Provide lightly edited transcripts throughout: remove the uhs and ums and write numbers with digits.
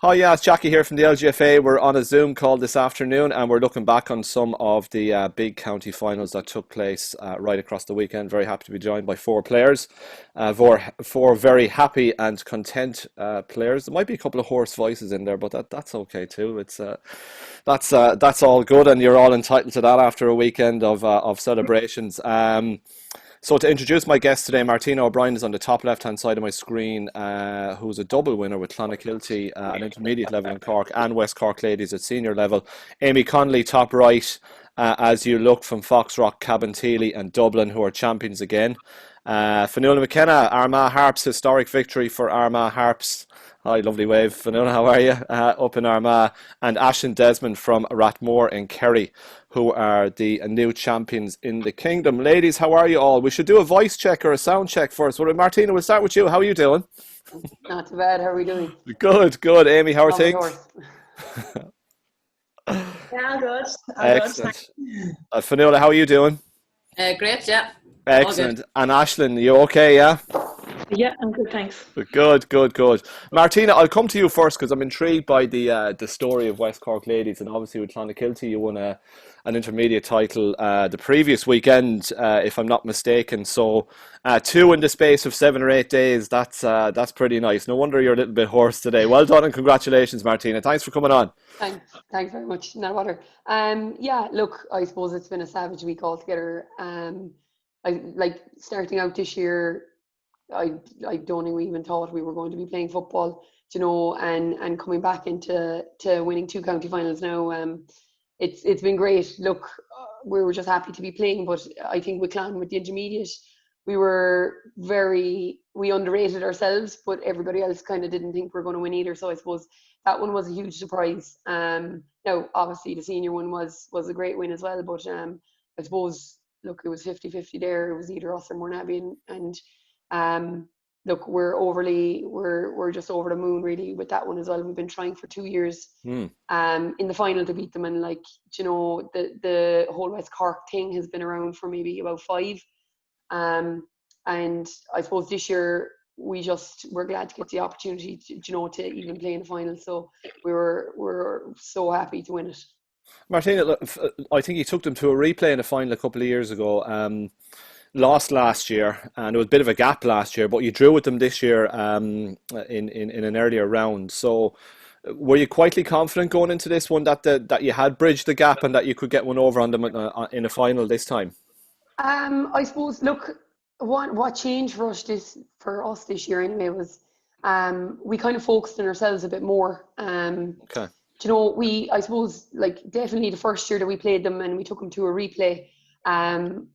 Hi, yeah, it's Jackie here from the LGFA. We're on a Zoom call this afternoon and we're looking back on some of the big county finals that took place right across the weekend. Very happy to be joined by four players, four very happy and content players. There might be a couple of hoarse voices in there, but that's okay too. That's all good, and you're all entitled to that after a weekend of celebrations. So to introduce my guest today, Martina O'Brien is on the top left-hand side of my screen, who's a double winner with Clonakilty at intermediate level in Cork and West Cork Ladies at senior level. Amy Connolly, top right, as you look from Foxrock, Cabinteely and Dublin, who are champions again. Fionnuala McKenna, Armagh Harps, historic victory for Armagh Harps. Hi, lovely wave. Fionnuala, how are you? Up in Armagh. And Aislinn Desmond from Rathmore in Kerry, who are the new champions in the kingdom. Ladies, how are you all? We should do a voice check or a sound check first. Well, Martina, we'll start with you. How are you doing? Not too bad. How are we doing? Good, good. Amy, how are things? Yeah, good. Excellent. Fionnuala, how are you doing? Great, yeah. Excellent. And Aislinn, you okay, yeah? Yeah, I'm good, thanks. Good, good, good. Martina, I'll come to you first because I'm intrigued by the story of West Cork Ladies, and obviously with Clonakilty you won an intermediate title the previous weekend, if I'm not mistaken. So two in the space of 7 or 8 days. That's pretty nice. No wonder you're a little bit hoarse today. Well done and congratulations, Martina. Thanks for coming on. Thanks very much. No matter. Yeah, look, I suppose it's been a savage week altogether. I like starting out this year. I don't think we even thought we were going to be playing football, and coming back into winning two county finals now. It's been great. Look, we were just happy to be playing, but I think with the intermediate, we underrated ourselves, but everybody else kind of didn't think we were going to win either. So I suppose that one was a huge surprise. Now obviously the senior one was a great win as well, but I suppose, look, it was 50-50 there. It was either us or Mornaby, and look, we're just over the moon really with that one as well. We've been trying for 2 years in the final to beat them, and the whole West Cork thing has been around for maybe about 5, and I suppose this year we're glad to get the opportunity to even play in the final. So we're so happy to win it. Martina, look, I think you took them to a replay in the final a couple of years ago. Lost last year, and there was a bit of a gap last year, but you drew with them this year in an earlier round. So were you quietly confident going into this one that you had bridged the gap and that you could get one over on them in a final this time? I suppose, look, what changed for us this year anyway was we kind of focused on ourselves a bit more. Okay. I suppose, like, definitely the first year that we played them and we took them to a replay,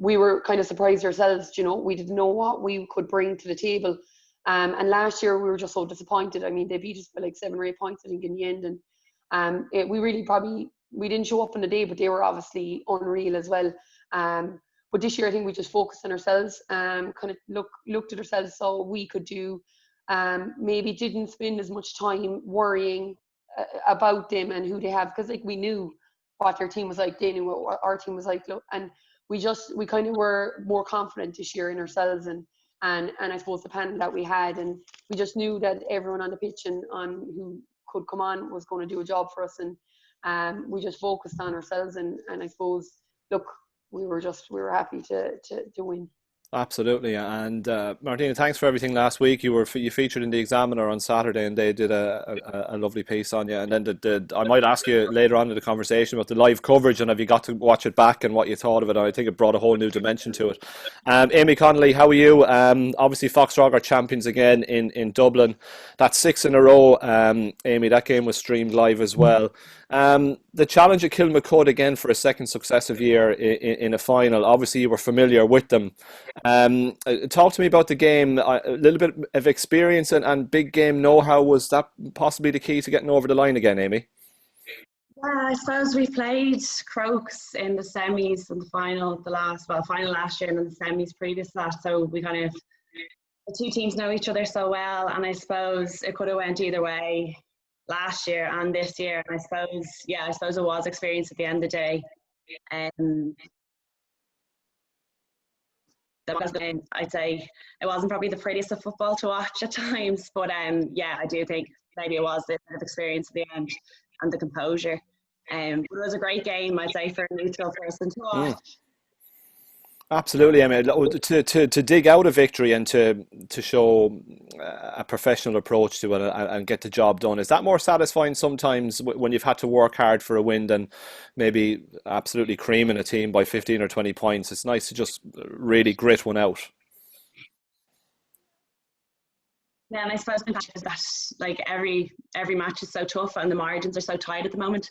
we were kind of surprised ourselves. We didn't know what we could bring to the table. And last year we were just so disappointed. I mean, they beat us by like 7 or 8 points, I think, in the end. And we didn't show up on the day, but they were obviously unreal as well. But this year I think we just focused on ourselves, kind of looked at ourselves, saw what we could do. Maybe didn't spend as much time worrying about them and who they have, because like we knew what their team was like, they knew what our team was like, and we kind of were more confident this year in ourselves and I suppose the panel that we had, and we just knew that everyone on the pitch and on who could come on was going to do a job for us, and we just focused on ourselves, and I suppose, look, we were happy to win. Absolutely, and Martina, thanks for everything last week. You featured in the Examiner on Saturday, and they did a lovely piece on you. And then I might ask you later on in the conversation about the live coverage and have you got to watch it back and what you thought of it. And I think it brought a whole new dimension to it. Amy Connolly, how are you? Obviously, Foxrock are champions again in Dublin. That's 6 in a row. Amy, that game was streamed live as well. The challenge at Kilmacud again for a second successive year in a final. Obviously, you were familiar with them. Talk to me about the game. A little bit of experience and big game know-how. Was that possibly the key to getting over the line again, Amy? Yeah, I suppose we played Crokes in the semis and the final, final last year and then the semis previous to that. So we kind of, the two teams know each other so well, and I suppose it could have went either way last year and this year. And I suppose it was experience at the end of the day. I'd say it wasn't probably the prettiest of football to watch at times, but I do think maybe it was the kind of experience at the end and the composure. But it was a great game, I'd say, for a neutral person to watch. Absolutely. I mean, to dig out a victory and to show a professional approach to it and get the job done, is that more satisfying sometimes when you've had to work hard for a win than maybe absolutely creaming a team by 15 or 20 points? It's nice to just really grit one out. Yeah, and I suppose that like every match is so tough and the margins are so tight at the moment.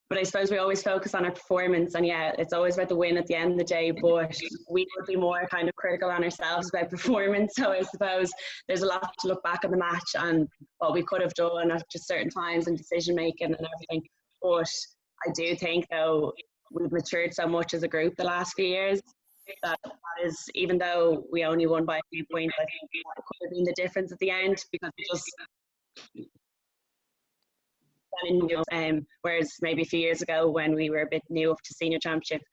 But I suppose we always focus on our performance, and yeah, it's always about the win at the end of the day, but we would be more kind of critical on ourselves about performance. So I suppose there's a lot to look back on the match and what we could have done at just certain times and decision making and everything. But I do think, though, we've matured so much as a group the last few years that is, even though we only won by a few points, I think that could have been the difference at the end, because we just whereas maybe a few years ago when we were a bit new up to senior championship,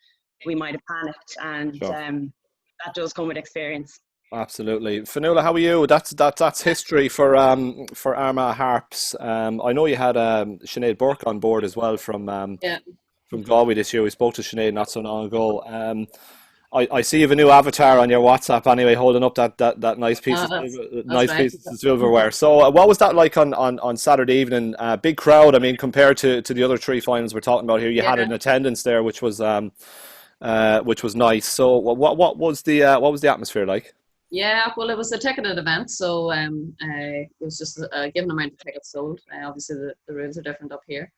we might have panicked, and that does come with experience. Absolutely. Fionnuala, how are you? That's history for Armagh Harps. I know you had Sinead Burke on board as well from Galway this year. We spoke to Sinead not so long ago. I see you have a new avatar on your WhatsApp anyway, holding up that nice piece piece of silverware. So what was that like on Saturday evening? Big crowd, I mean, compared to the other three finals we're talking about here. You had an attendance there which was nice. So what was the atmosphere like? Yeah, well, it was a ticketed event, so it was just a given amount of tickets sold. Obviously the rules are different up here.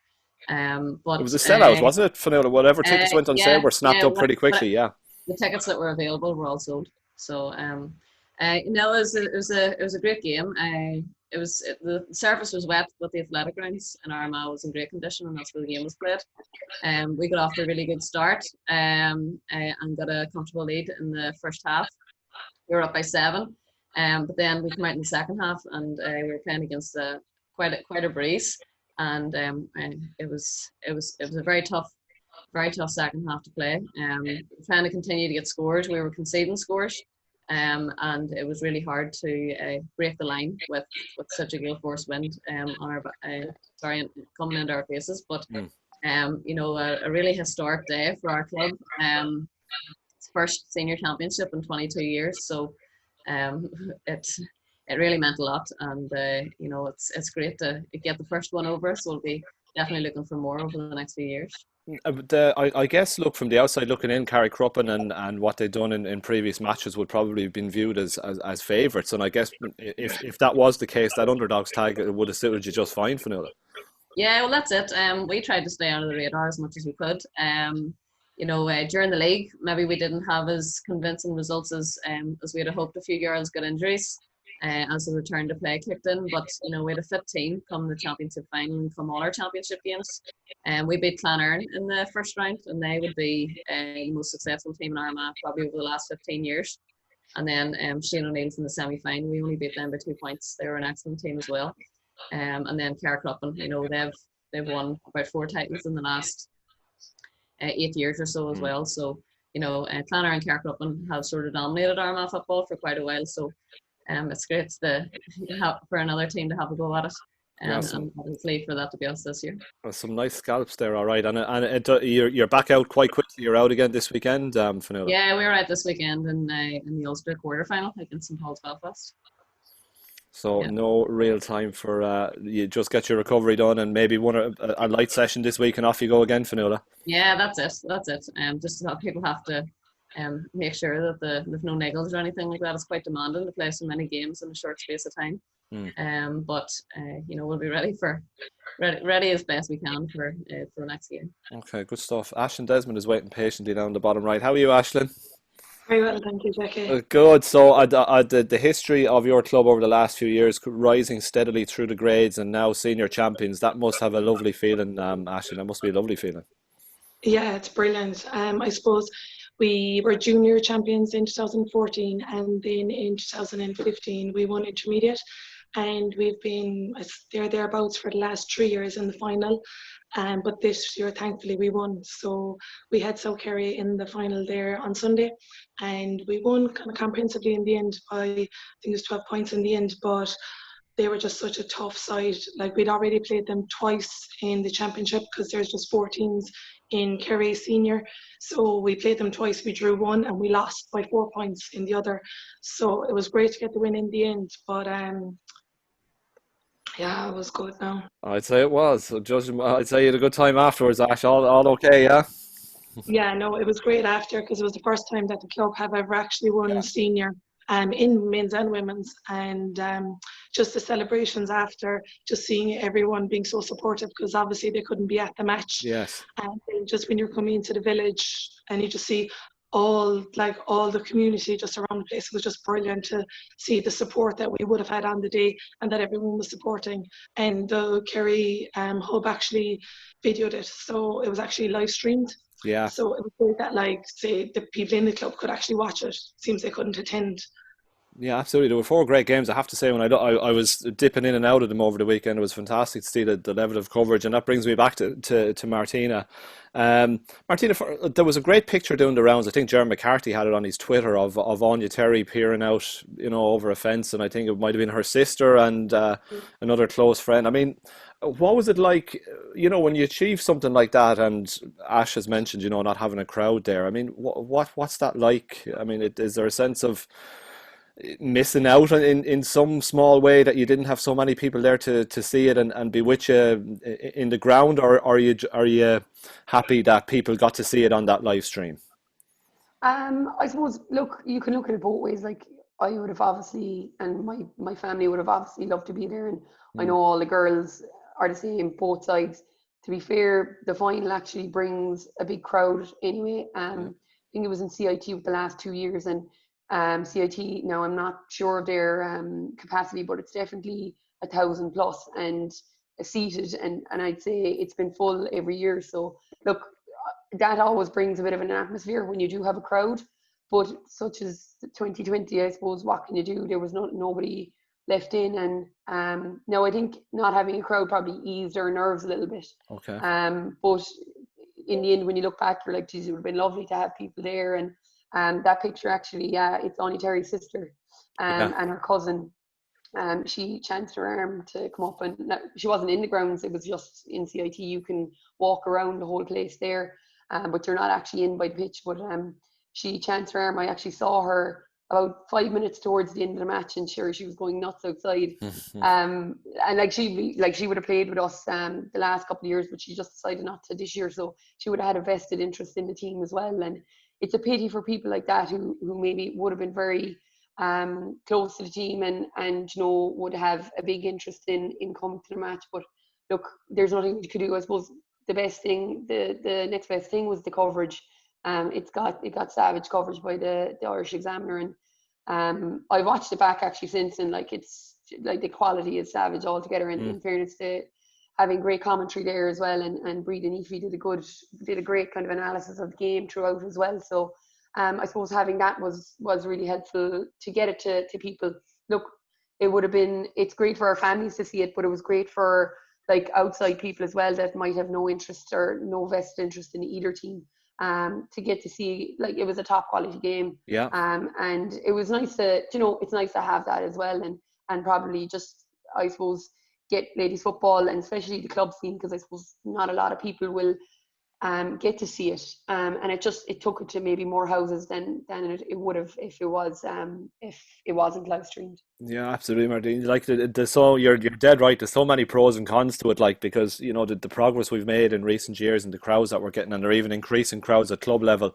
But it was a sellout, wasn't it, Fionnuala? Whatever tickets went on sale were snapped up pretty quickly. The tickets that were available were all sold. So it was a great game. The surface was wet, but the athletic grounds in Armagh was in great condition, and that's where the game was played. We got off to a really good start and got a comfortable lead in the first half. We were up by 7, but then we came out in the second half, and we were playing against quite a breeze, and it was a very tough second half to play. Trying to continue to get scores. We were conceding scores, and it was really hard to break the line with such a gale force wind coming into our faces. But a really historic day for our club. It's first senior championship in 22 years, so it really meant a lot, and it's great to get the first one over. So we'll be definitely looking for more over the next few years. I guess, look, from the outside looking in, Carrie Cruppen and what they've done in previous matches would probably have been viewed as favourites, and I guess if that was the case, that underdogs tag would have suited you just fine, Fionnuala. Yeah, well, that's it. We tried to stay under the radar as much as we could. During the league, maybe we didn't have as convincing results as we had hoped. A few girls got injuries as the return to play kicked in, but we had a fit team come the championship final and come all our championship games. We beat Clonard in the first round, and they would be the most successful team in Armagh probably over the last 15 years. And then Shane O'Neill's in the semi-final. We only beat them by 2 points. They were an excellent team as well. And then Carrickcruppen, they've won about 4 titles in the last 8 years or so as well. So Clonard and Carrickcruppen have sort of dominated Armagh football for quite a while. So it's great for another team to have a go at it, and hopefully for that to be us this year. Some nice scalps there, all right. And you're back out quite quickly. You're out again this weekend, Fionnuala. Yeah, we were out this weekend in the Ulster quarterfinal against St Paul's Belfast. So no real time for you just get your recovery done, and maybe a light session this week, and off you go again, Fionnuala. Yeah, that's it. Just people have to make sure that there's no niggles or anything like that. It's quite demanding to play so many games in a short space of time. But we'll be ready as best we can for the next game. Okay, good stuff. Aislinn Desmond is waiting patiently down the bottom right. How are you, Aislinn? Very well, thank you, Jackie. Good. So the history of your club over the last few years, rising steadily through the grades and now senior champions, that must have a lovely feeling, Aislinn. That must be a lovely feeling. Yeah, it's brilliant. I suppose we were junior champions in 2014, and then in 2015 we won intermediate, and we've been thereabouts for the last 3 years in the final. But this year, thankfully, we won. So we had South Kerry in the final there on Sunday, and we won kind of comprehensively in the end by, I think it was 12 points in the end. But they were just such a tough side. Like, we'd already played them twice in the championship because there's just 4 teams in Kerry Senior. So we played them twice. We drew one and we lost by 4 points in the other. So it was great to get the win in the end. But yeah, it was good now. I'd say it was. So I'd say you had a good time afterwards, Ash. All okay, yeah? Yeah, no, it was great after, because it was the first time that the club have ever actually won senior in men's and women's, and just the celebrations after, just seeing everyone being so supportive, because obviously they couldn't be at the match. Yes. And then just when you're coming into the village and you just see all the community just around the place, it was just brilliant to see the support that we would have had on the day, and that everyone was supporting. And the Kerry hub actually videoed it, so it was actually live streamed. Yeah. So it was great that, like, say, the people in the club could actually watch it. Seems they couldn't attend. Yeah, absolutely. There were 4 great games. I have to say, when I was dipping in and out of them over the weekend, it was fantastic to see the level of coverage. And that brings me back to Martina. Martina, there was a great picture doing the rounds. I think Jeremy McCarthy had it on his Twitter of Anya Terry peering out, over a fence, and I think it might have been her sister and another close friend. I mean, what was it like, when you achieve something like that? And Ash has mentioned, not having a crowd there. I mean, what's that like? I mean, is there a sense of missing out in some small way that you didn't have so many people there to see it and be with you in the ground, or are you happy that people got to see it on that live stream? I suppose, look, you can look at it both ways. Like, I would have obviously, and my family would have obviously loved to be there, and I know all the girls are the same, both sides. To be fair, the final actually brings a big crowd anyway. I think it was in CIT with the last 2 years, and CIT, now I'm not sure of their capacity, but it's definitely 1,000 plus and seated, and I'd say it's been full every year. So look, that always brings a bit of an atmosphere when you do have a crowd, but such as 2020, I suppose, what can you do? There was nobody left in, and no, I think not having a crowd probably eased our nerves a little bit. Okay. But in the end, when you look back, you're like, geez, it would have been lovely to have people there. And that picture actually, it's Anya Terry's sister and her cousin. She chanced her arm to come up, and she wasn't in the grounds. It was just in CIT. You can walk around the whole place there, but you're not actually in by the pitch. But she chanced her arm. I actually saw her about 5 minutes towards the end of the match, and sure, she was going nuts outside. And she would have played with us the last couple of years, but she just decided not to this year. So she would have had a vested interest in the team as well. And it's a pity for people like that who maybe would have been very close to the team and would have a big interest in coming to the match. But look, there's nothing you could do. I suppose the best thing, the next best thing was the coverage. It got savage coverage by the Irish Examiner, and I watched it back actually since, and it's like the quality is savage altogether. And in fairness to having great commentary there as well, and Breed and Efi did a great kind of analysis of the game throughout as well. So I suppose having that was really helpful to get it to people. Look, it's great for our families to see it, but it was great for outside people as well that might have no interest or no vested interest in either team, to get to see, it was a top quality game. Yeah. And it was nice to, it's nice to have that as well, and probably just, I suppose, get ladies football, and especially the club scene, because I suppose not a lot of people will get to see it, and it took it to maybe more houses than it would have if it wasn't live streamed. Yeah, absolutely, Martin. So you're dead right. There's so many pros and cons to it, because the progress we've made in recent years and the crowds that we're getting, and they're even increasing crowds at club level.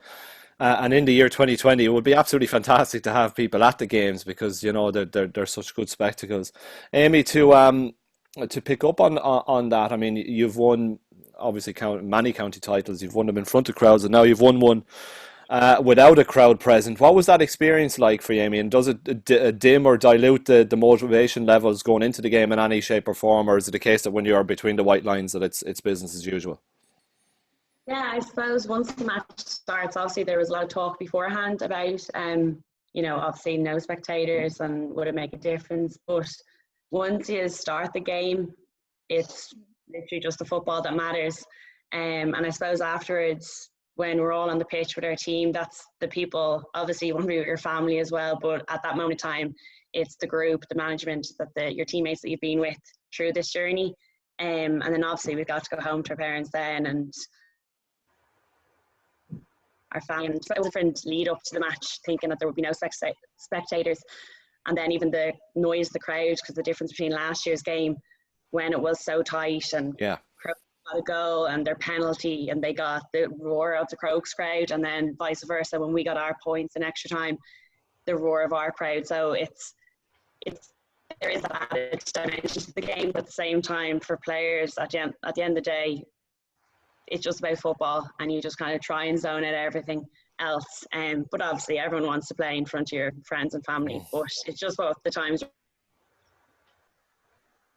And in the year 2020, it would be absolutely fantastic to have people at the games, because they're such good spectacles. Amy, to pick up on that, I mean, you've won obviously many county titles. You've won them in front of crowds, and now you've won one without a crowd present. What was that experience like for you, Amy? And does it dim or dilute the motivation levels going into the game in any shape or form, or is it the case that when you're between the white lines that it's business as usual? Yeah, I suppose once the match starts, obviously there was a lot of talk beforehand about obviously no spectators and would it make a difference, but once you start the game, it's literally just the football that matters. And I suppose afterwards, when we're all on the pitch with our team, that's the people, obviously you want to be with your family as well, but at that moment in time, it's the group, the management, that your teammates that you've been with through this journey. And then obviously we got to go home to our parents then, and our family. And it was a different lead up to the match, thinking that there would be no spectators. And then even the noise of the crowd, because the difference between last year's game when it was so tight and Crokes got a goal and their penalty and they got the roar of the Crokes crowd, and then vice versa when we got our points in extra time, the roar of our crowd. So it's there is that added dimension to the game, but at the same time for players at the end of the day, it's just about football and you just kind of try and zone out everything else. But obviously everyone wants to play in front of your friends and family, but it's just what the times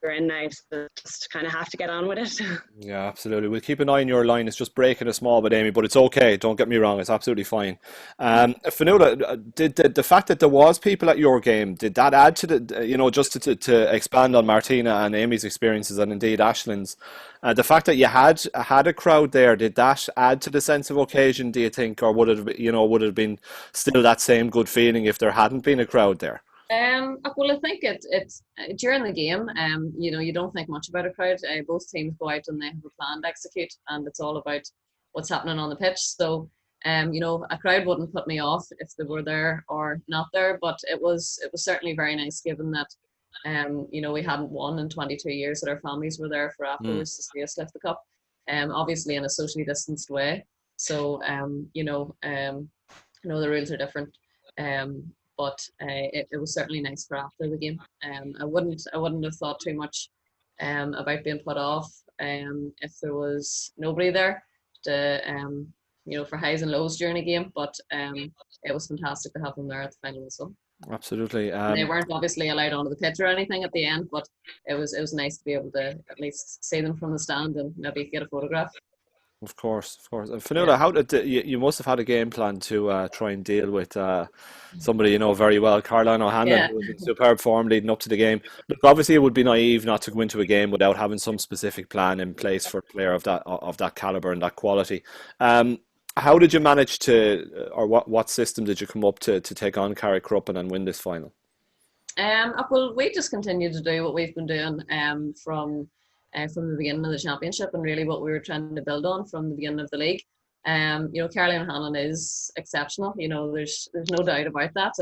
we're in now, so just kind of have to get on with it. Yeah, absolutely. We'll keep an eye on your line. It's just breaking a small bit, Amy, but it's okay. Don't get me wrong. It's absolutely fine. Fionnuala, did the fact that there was people at your game, did that add to the, just to expand on Martina and Amy's experiences, and indeed Aislinn's, the fact that you had a crowd there, did that add to the sense of occasion, do you think, or would it have been still that same good feeling if there hadn't been a crowd there? Well, I think it's during the game. You don't think much about a crowd. Both teams go out and they have a plan to execute, and it's all about what's happening on the pitch. So, a crowd wouldn't put me off if they were there or not there. But it was certainly very nice, given that we hadn't won in 22 years, that our families were there for afterwards to see us lift the cup. Obviously in a socially distanced way. So, the rules are different. But it was certainly nice for after the game. I wouldn't have thought too much about being put off if there was nobody there for highs and lows during a game. But it was fantastic to have them there at the final whistle. Absolutely. They weren't obviously allowed onto the pitch or anything at the end, but it was nice to be able to at least see them from the stand and maybe get a photograph. Of course. Fionnuala, how did you must have had a game plan to try and deal with somebody you know very well, Caroline Hancock, who was in superb form leading up to the game. Look, obviously it would be naive not to go into a game without having some specific plan in place for a player of that caliber and that quality. How did you manage to, or what system did you come up to take on Carrick Cruppen and win this final? Well, we just continued to do what we've been doing from the beginning of the championship, and really what we were trying to build on from the beginning of the league. Caroline Hancock is exceptional. There's no doubt about that,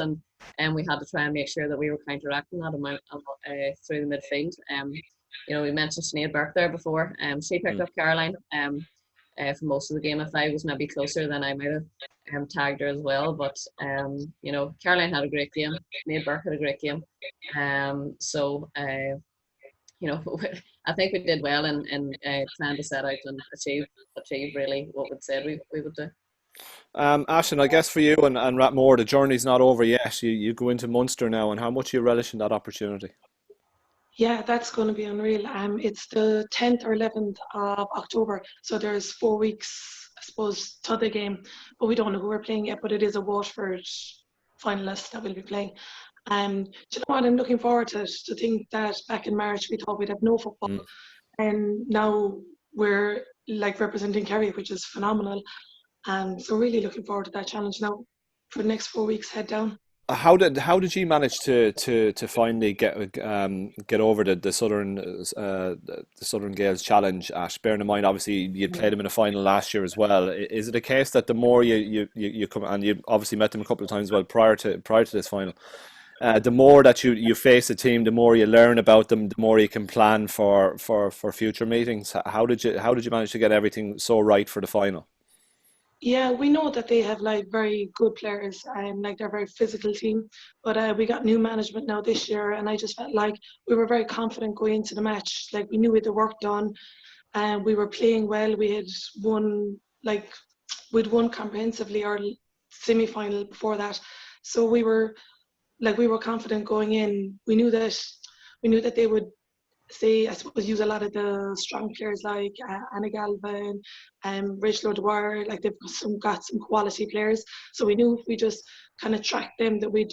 and we had to try and make sure that we were counteracting that amount through the midfield. We mentioned Sinead Burke there before. She picked up Caroline for most of the game. If I was maybe closer, then I might have tagged her as well. But Caroline had a great game. Sinead Burke had a great game. I think we did well in trying to set out and achieve really what we'd said we would do. Aisling, I guess for you and Rathmore, the journey's not over yet. You go into Munster now, and how much are you relishing that opportunity? Yeah, that's going to be unreal. It's the 10th or 11th of October, so there's 4 weeks, I suppose, to the game, but we don't know who we're playing yet. But it is a Waterford finalist that we'll be playing. Do you know what? I'm looking forward to think that back in March we thought we'd have no football, and now we're representing Kerry, which is phenomenal. So really looking forward to that challenge now for the next 4 weeks. Head down. How did you manage to finally get over the Southern Gales challenge? Ash, bearing in mind, obviously you played them in a final last year as well. Is it a case that the more you come, and you obviously met them a couple of times as well prior to this final, the more that you face a team, the more you learn about them, the more you can plan for future meetings? How did you manage to get everything so right for the final? Yeah, we know that they have very good players and they're a very physical team, but we got new management now this year, and I just felt like we were very confident going into the match. We knew we had the work done, and we were playing well. We had won we'd won comprehensively our semi-final before that, so we were confident going in. We knew that they would I suppose use a lot of the strong players like Anna Galvin and Rachel O'Dwyer. They've got some quality players, so we knew if we just kind of tracked them that we'd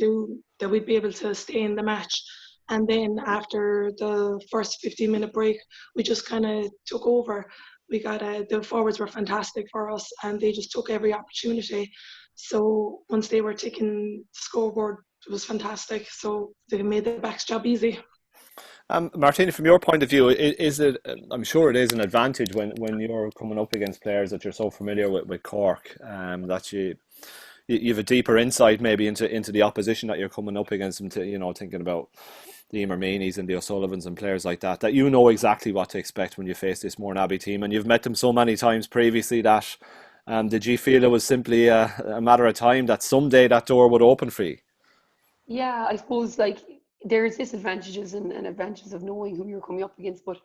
be able to stay in the match. And then after the first 15-minute break, we just kind of took over. We got the forwards were fantastic for us, and they just took every opportunity. So once they were taking the scoreboard it was fantastic. So they made the back's job easy. Martina, from your point of view, is it? I'm sure it is an advantage when you're coming up against players that you're so familiar with Cork, that you have a deeper insight maybe into the opposition that you're coming up against them. To thinking about the Emermenis and the O'Sullivans and players like that you know exactly what to expect when you face this Mourne Abbey team, and you've met them so many times previously that did you feel it was simply a matter of time that someday that door would open for you? Yeah, I suppose like there's disadvantages and advantages of knowing who you're coming up against, but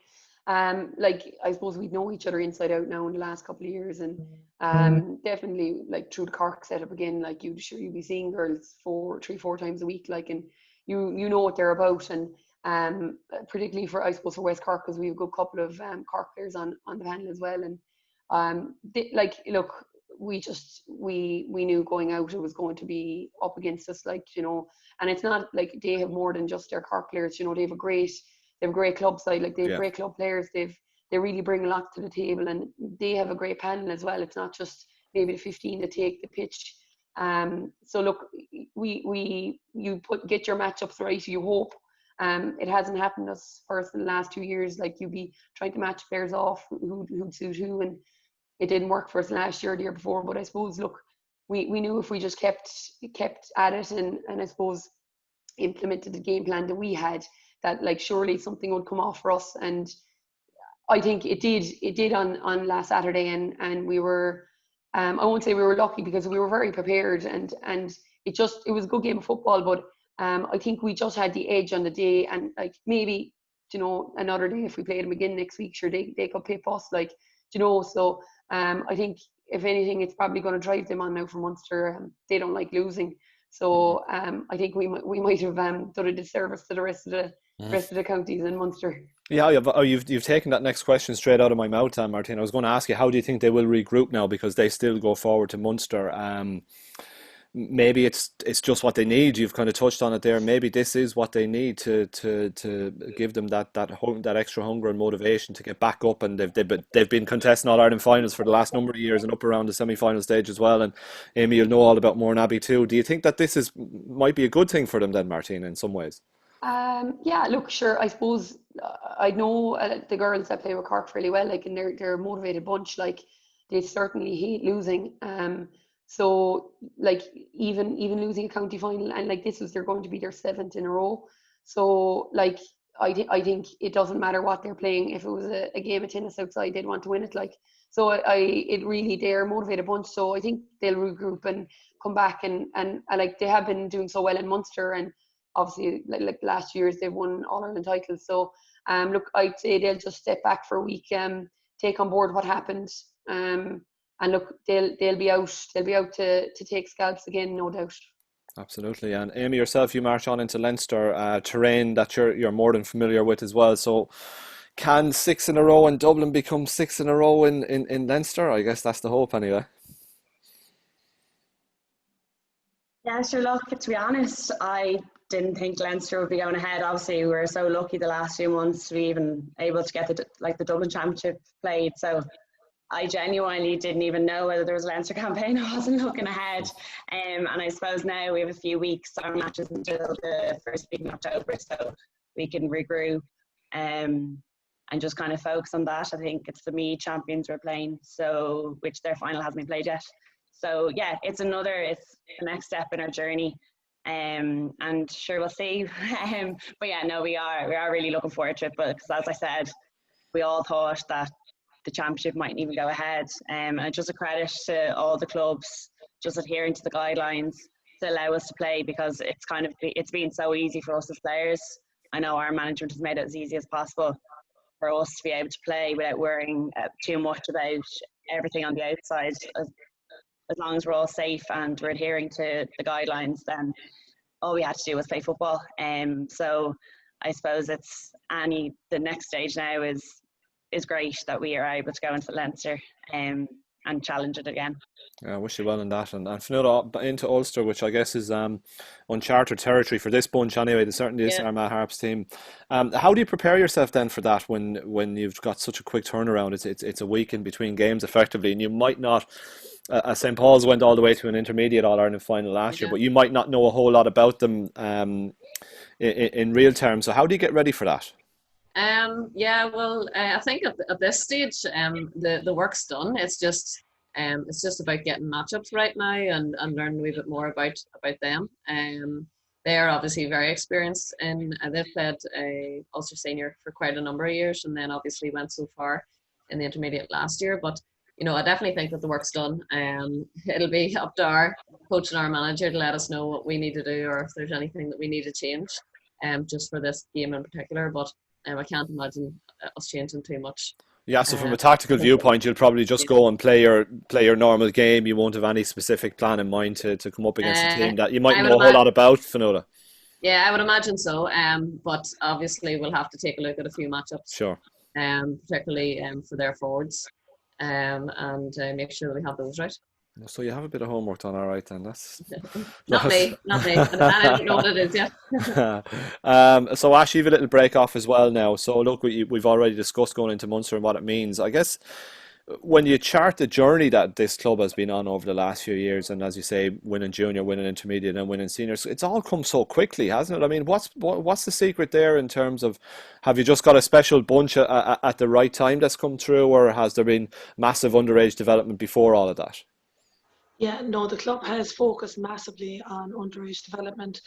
like I suppose we know each other inside out now in the last couple of years, and definitely like through the Cork setup again, like you'll be seeing girls 3-4 times a week, like, and you know what they're about, and particularly for I suppose for West Cork, because we have a good couple of Cork players on the panel as well, and like look, we knew going out it was going to be up against us, like, and it's not like they have more than just their Cork players, they have a great club side, like they have great club players, they really bring a lot to the table, and they have a great panel as well. It's not just maybe the 15 that take the pitch. So look, get your matchups right, you hope. It hasn't happened to us first in the last 2 years, like you'd be trying to match players off who'd suit who, and it didn't work for us last year or the year before. But I suppose, look, we knew if we just kept at it and I suppose implemented the game plan that we had, that like surely something would come off for us. And I think it did on last Saturday, and we were I won't say we were lucky because we were very prepared, and it was a good game of football, but I think we just had the edge on the day, and like maybe another day if we played them again next week, sure they could pip us, like, so I think if anything it's probably going to drive them on now for Munster. They don't like losing, so I think we might have done a disservice to the rest of the counties in Munster. Yeah, you've taken that next question straight out of my mouth, Martin. I was going to ask you, how do you think they will regroup now, because they still go forward to Munster? Maybe it's just what they need. You've kind of touched on it there. Maybe this is what they need to give them that extra hunger and motivation to get back up. And they've been contesting All-Ireland finals for the last number of years and up around the semi-final stage as well. And Amy, you'll know all about Mourne Abbey too. Do you think that this might be a good thing for them then, Martina, in some ways? Yeah, look, sure. I suppose I know the girls that play with Cork fairly well, like, and they're a motivated bunch. Like, they certainly hate losing. So like even losing a county final, and like they're going to be their 7th in a row. So like I think it doesn't matter what they're playing. If it was a game of tennis outside, they'd want to win it. Like, so they're a motivated bunch. So I think they'll regroup and come back, and like they have been doing so well in Munster, and obviously like the last years they've won All-Ireland titles. So look, I'd say they'll just step back for a week, take on board what happened, and look, they'll be out to take scalps again, no doubt. Absolutely. And Amy, yourself, you march on into Leinster, terrain that you're more than familiar with as well. So can 6 in a row in Dublin become 6 in a row in Leinster? I guess that's the hope anyway. Yeah, sure. Look, to be honest, I didn't think Leinster would be going ahead. Obviously, we were so lucky the last few months to be even able to get the Dublin Championship played. So I genuinely didn't even know whether there was a Leinster campaign. I wasn't looking ahead. And I suppose now we have a few weeks, our matches until the first week in October, so we can regroup and just kind of focus on that. I think it's the Meath champions we're playing, so which their final hasn't been played yet. So yeah, it's the next step in our journey. And sure, we'll see. But yeah, no, we are really looking forward to it. But as I said, we all thought that the championship mightn't even go ahead, and it's just a credit to all the clubs just adhering to the guidelines to allow us to play, because it's been so easy for us as players. I know our management has made it as easy as possible for us to be able to play without worrying too much about everything on the outside. As long as we're all safe and we're adhering to the guidelines, then all we had to do was play football. So I suppose the next stage now is great that we are able to go into Leinster. and challenge it again. I wish you well in that. And Fionnuala into Ulster, which I guess is uncharted territory for this bunch anyway. There's certainly this Armagh Harps team. How do you prepare yourself then for that when you've got such a quick turnaround? It's a week in between games effectively, and you might not. St. Paul's went all the way to an intermediate All-Ireland final last year, but you might not know a whole lot about them in real terms. So how do you get ready for that? I think at this stage, the work's done. It's just about getting matchups right now and learning a wee bit more about them. They're obviously very experienced and they've played Ulster Senior for quite a number of years, and then obviously went so far in the intermediate last year. But I definitely think that the work's done. It'll be up to our coach and our manager to let us know what we need to do, or if there's anything that we need to change, just for this game in particular. But I can't imagine us changing too much. Yeah, so from a tactical viewpoint, you'll probably just go and play your normal game. You won't have any specific plan in mind to come up against a team that you might know a whole lot about, Fionnuala. Yeah, I would imagine so. But obviously we'll have to take a look at a few matchups. Sure. Particularly for their forwards. And make sure that we have those right. So you have a bit of homework done, all right then. That's not me. I don't know what it is yet. So Ash, you've a little break off as well now. So look, we've already discussed going into Munster and what it means. I guess when you chart the journey that this club has been on over the last few years, and as you say, winning junior, winning intermediate, and winning seniors, it's all come so quickly, hasn't it? I mean, what's the secret there in terms of, have you just got a special bunch at the right time that's come through, or has there been massive underage development before all of that? Yeah, no, the club has focused massively on underage development,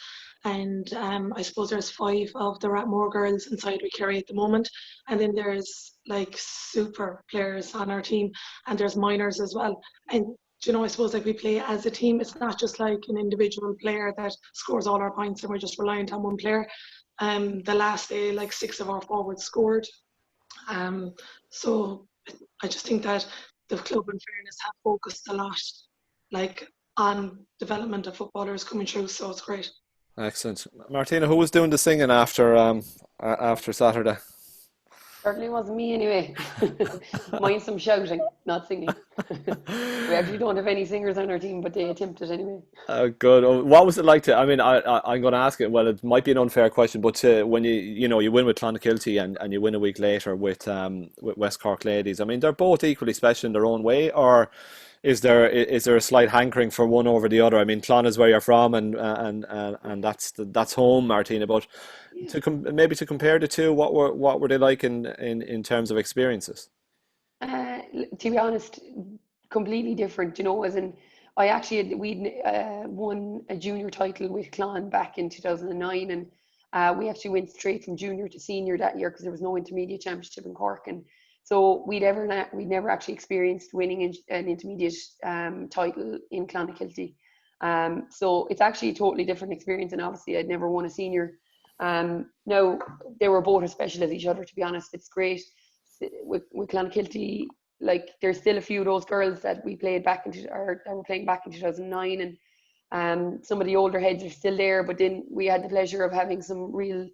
and I suppose there's 5 of the Rathmore girls inside with Kerry at the moment, and then there's like super players on our team, and there's minors as well. And I suppose like we play as a team. It's not just like an individual player that scores all our points and we're just reliant on one player. The last day, like 6 of our forwards scored. So I just think that the club, in fairness, have focused a lot like on development of footballers coming through, so it's great. Excellent. Martina, who was doing the singing after Saturday? Certainly wasn't me anyway. Mind some shouting, not singing. We actually don't have any singers on our team, but they attempted anyway. Good. What was it like to? I mean, I'm going to ask it. Well, it might be an unfair question, but when you win with Clonakilty and you win a week later with West Cork Ladies. I mean, they're both equally special in their own way, or is there a slight hankering for one over the other? I mean, Clon is where you're from, and that's home, Martina. But maybe to compare the two, what were they like in terms of experiences? To be honest, completely different. As in, we'd won a junior title with Clon back in 2009, and we actually went straight from junior to senior that year because there was no intermediate championship in Cork, and so we'd never actually experienced winning an intermediate title in Clonakilty. So it's actually a totally different experience, and obviously I'd never won a senior. No, they were both as special as each other, to be honest. It's great with Clonakilty. Like, there's still a few of those girls that we played that were playing back in 2009, and some of the older heads are still there. But then we had the pleasure of having some real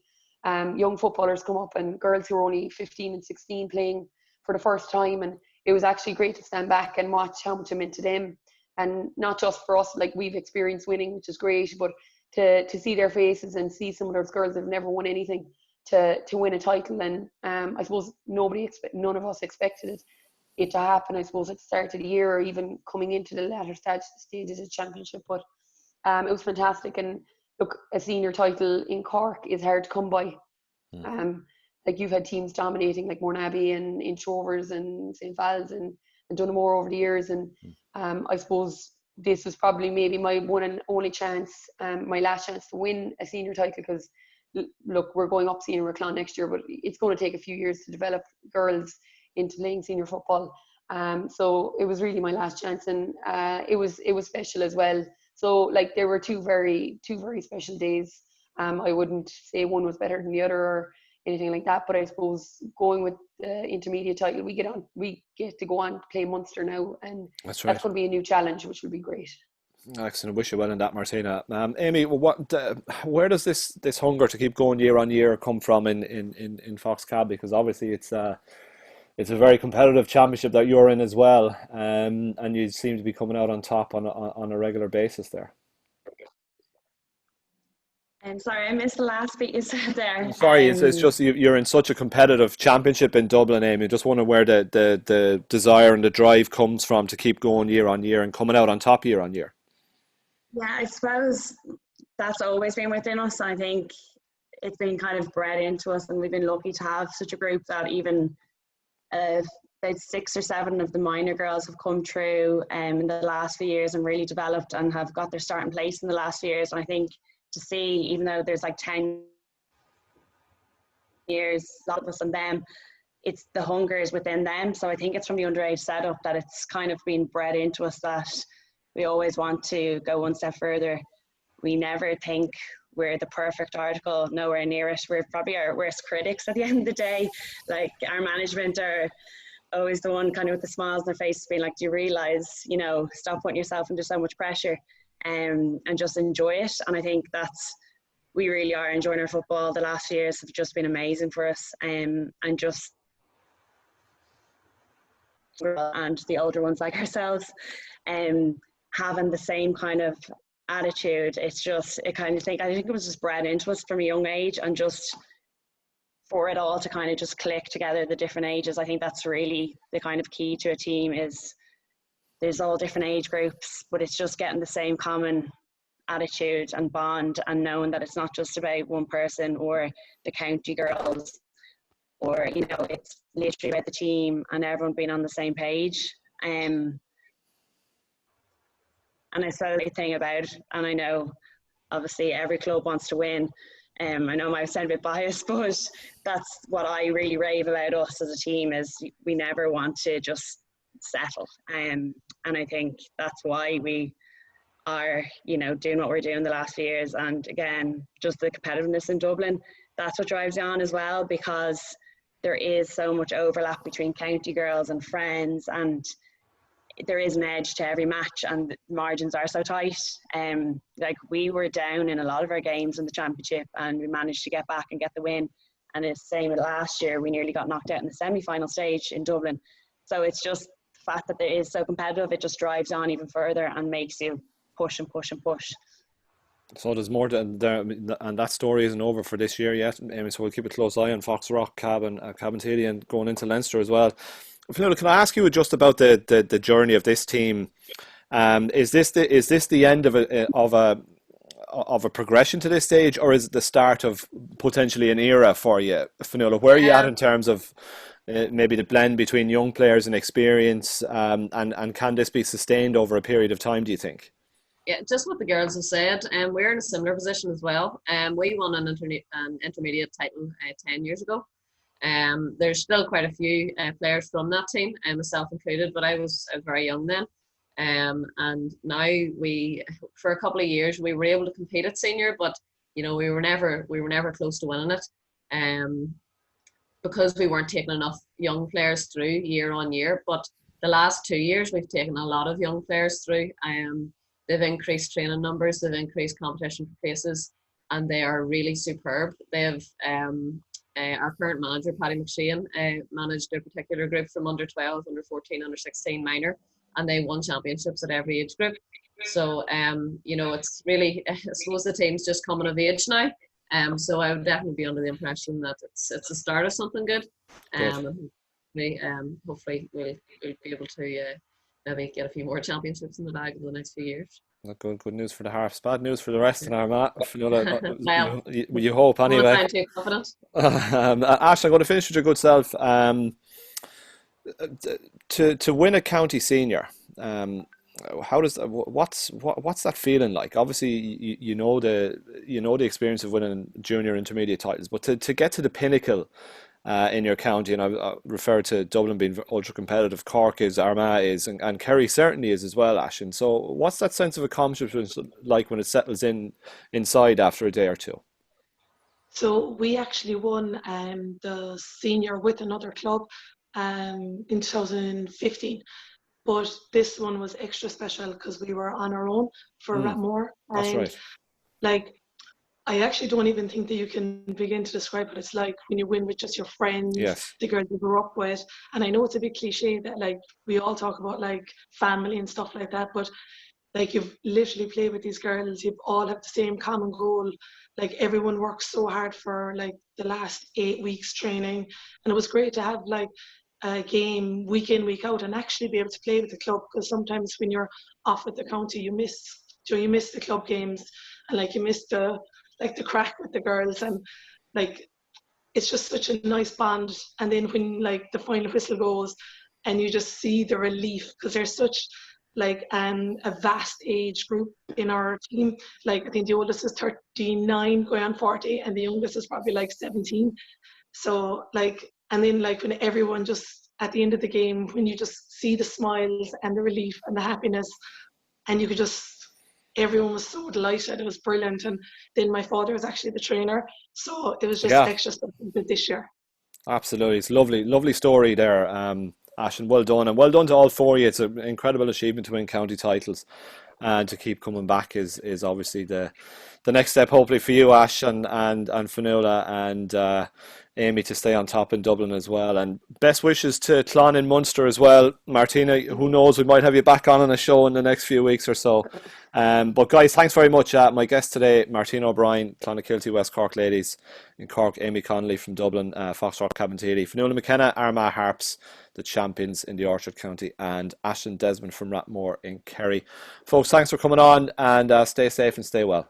young footballers come up, and girls who were only 15 and 16 playing for the first time, and it was actually great to stand back and watch how much it meant to them, and not just for us. Like, we've experienced winning, which is great, but to see their faces and see some of those girls that have never won anything to win a title. And I suppose none of us expected it to happen, I suppose, at the start of the year, or even coming into the latter stages of championship. But it was fantastic. And look, a senior title in Cork is hard to come by. Like, you've had teams dominating, like Mornabbee and Inch Rovers and St. Val's and Dunamore over the years, and I suppose this was probably maybe my one and only chance, my last chance to win a senior title, because look, we're going up senior with Clon next year, but it's going to take a few years to develop girls into playing senior football. So it was really my last chance, and it was special as well. So, like, there were two very special days. I wouldn't say one was better than the other or anything like that, but I suppose going with the intermediate title, we get to go on to play Munster now, and that's going to be a new challenge, which will be great. Excellent. Wish you well in that, Martina. Amy, where does this hunger to keep going year on year come from in Fox Cab? Because obviously it's it's a very competitive championship that you're in as well, and you seem to be coming out on top on a regular basis there. And sorry, I missed the last bit you said there. Sorry, it's just you're in such a competitive championship in Dublin, Amy. Just wonder where the desire and the drive comes from to keep going year on year and coming out on top year on year. Yeah, I suppose that's always been within us. I think it's been kind of bred into us, and we've been lucky to have such a group that even about 6 or 7 of the minor girls have come through in the last few years and really developed and have got their starting place in the last few years. And I think to see, even though there's like 10 years, a lot of us and them, it's the hunger is within them. So I think it's from the underage setup that it's kind of been bred into us that we always want to go one step further. We never think we're the perfect article, nowhere near it. We're probably our worst critics at the end of the day. Like, our management are always the one kind of with the smiles on their faces being like, do you realise, you know, stop putting yourself under so much pressure, and just enjoy it. And I think we really are enjoying our football. The last few years have just been amazing for us, and just and the older ones like ourselves having the same kind of attitude. It's just I think it was just bred into us from a young age, and just for it all to kind of just click together, the different ages. I think that's really the kind of key to a team, is there's all different age groups, but it's just getting the same common attitude and bond, and knowing that it's not just about one person or the county girls, or, you know, it's literally about the team and everyone being on the same page. And I said the thing about, and I know obviously every club wants to win. I know I sound a bit biased, but that's what I really rave about us as a team, is we never want to just settle. And I think that's why we are, you know, doing what we're doing the last few years. And again, just the competitiveness in Dublin, that's what drives you on as well, because there is so much overlap between county girls and friends, and there is an edge to every match, and the margins are so tight. Like, we were down in a lot of our games in the championship, and we managed to get back and get the win. And it's the same with last year. We nearly got knocked out in the semi-final stage in Dublin. So it's just the fact that it is so competitive, it just drives on even further and makes you push and push and push. So there's more there, and that story isn't over for this year yet. So we'll keep a close eye on Foxrock, Cabinteely, and going into Leinster as well. Fionnuala, can I ask you just about the journey of this team? Is this the end of a progression to this stage, or is it the start of potentially an era for you, Fionnuala? Where are you at in terms of maybe the blend between young players and experience, and can this be sustained over a period of time, do you think? Yeah, just what the girls have said, we're in a similar position as well. We won an intermediate title 10 years ago. There's still quite a few players from that team, myself included, but I was very young then. And now for a couple of years, we were able to compete at senior, but you know, we were never close to winning it, because we weren't taking enough young players through year on year. But the last 2 years, we've taken a lot of young players through. They've increased training numbers, they've increased competition places, and they are really superb. They've our current manager, Paddy McShane, managed a particular group from under 12, under 14, under 16 minor, and they won championships at every age group. So, you know, it's really, I suppose the team's just coming of age now. So I would definitely be under the impression that it's the start of something good. And hopefully we'll be able to maybe get a few more championships in the bag over the next few years. Good news for the Harps, bad news for the rest in Armagh. Well, you hope anyway. I'm too confident. Ash, I'm going to finish with your good self. To win a county senior, what's that feeling like? Obviously, you know the experience of winning junior intermediate titles, but to get to the pinnacle in your county, and I refer to Dublin being ultra competitive, Cork is, Armagh is, and Kerry certainly is as well, Ash. And so what's that sense of accomplishment like when it settles inside after a day or two? So we actually won the senior with another club in 2015, but this one was extra special because we were on our own for Rathmore. That's right. Like, I actually don't even think that you can begin to describe what it's like when you win with just your friends, Yes. the girls you grew up with. And I know it's a bit cliche that like we all talk about like family and stuff like that, but like you've literally played with these girls, you all have the same common goal. Like everyone works so hard for like the last 8 weeks training, and it was great to have like a game week in week out and actually be able to play with the club, because sometimes when you're off at the county you miss the club games, and like you miss the crack with the girls, and like it's just such a nice bond. And then when like the final whistle goes and you just see the relief, because there's such like a vast age group in our team. Like I think the oldest is 39 going on 40 and the youngest is probably like 17. So like, and then like when everyone just at the end of the game, when you just see the smiles and the relief and the happiness, and you could just, everyone was so delighted. It was brilliant. And then my father was actually the trainer, so it was just Yeah. extra stuff this year. Absolutely. It's lovely story there, Ash, and well done. And well done to all four of you. It's an incredible achievement to win county titles, and to keep coming back is obviously the next step, hopefully for you, Ash, and Fionnuala, and Amy, to stay on top in Dublin as well. And best wishes to Clon in Munster as well. Martina, who knows, we might have you back on a show in the next few weeks or so. But guys, thanks very much. My guest today, Martina O'Brien, Clonakilty West Cork Ladies in Cork, Amy Connolly from Dublin, Foxrock Cabinteely, Fionnuala McKenna, Armagh Harps, the champions in the Orchard County, and Desmond from Rathmore in Kerry. Folks, thanks for coming on, and stay safe and stay well.